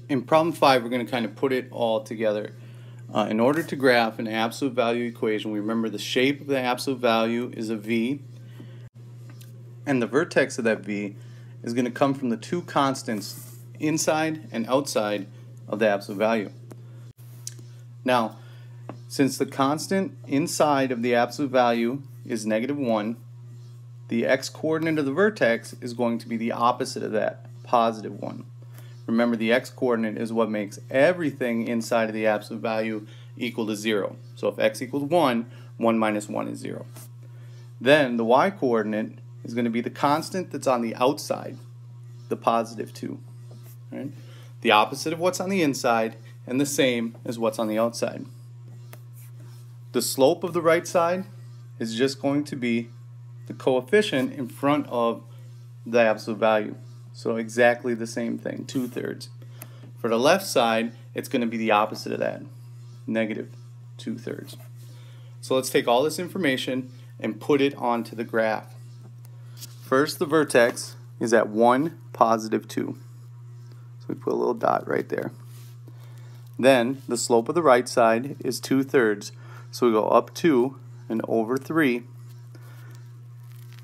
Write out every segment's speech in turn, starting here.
In problem 5, we're going to kind of put it all together. In order to graph an absolute value equation, we remember the shape of the absolute value is a V, and the vertex of that V is going to come from the two constants inside and outside of the absolute value. Now, since the constant inside of the absolute value is -1, the x-coordinate of the vertex is going to be the opposite of that, +1. Remember, the x-coordinate is what makes everything inside of the absolute value equal to 0. So if x equals 1, 1 minus 1 is 0. Then the y-coordinate is going to be the constant that's on the outside, the +2. Right? The opposite of what's on the inside and the same as what's on the outside. The slope of the right side is just going to be the coefficient in front of the absolute value. So exactly the same thing, 2/3. For the left side, it's going to be the opposite of that, -2/3. So let's take all this information and put it onto the graph. First, the vertex is at 1, +2. So we put a little dot right there. Then the slope of the right side is 2/3. So we go up 2 and over 3.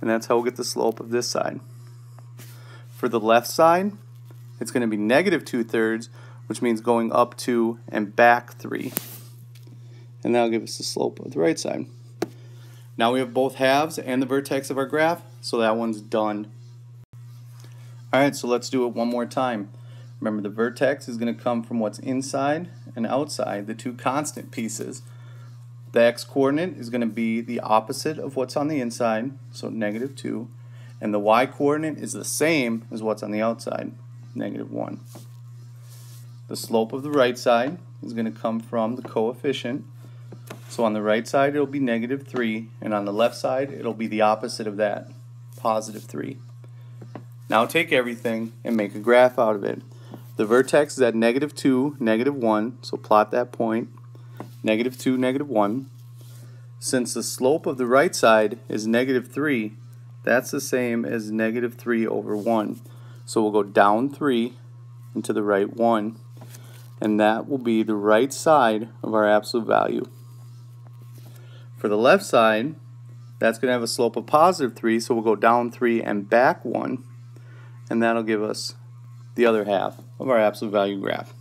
And that's how we'll get the slope of this side. For the left side, it's going to be -2/3, which means going up 2 and back 3. And that'll give us the slope of the right side. Now we have both halves and the vertex of our graph, so that one's done. Alright, so let's do it one more time. Remember, the vertex is going to come from what's inside and outside, the two constant pieces. The x-coordinate is going to be the opposite of what's on the inside, so -2. And the y-coordinate is the same as what's on the outside, -1. The slope of the right side is going to come from the coefficient. So on the right side it'll be -3, and on the left side it'll be the opposite of that, +3. Now take everything and make a graph out of it. The vertex is at -2, -1, so plot that point, -2, -1. Since the slope of the right side is -3, that's the same as -3 over 1. So we'll go down 3 and to the right 1, and that will be the right side of our absolute value. For the left side, that's going to have a slope of +3, so we'll go down 3 and back 1, and that'll give us the other half of our absolute value graph.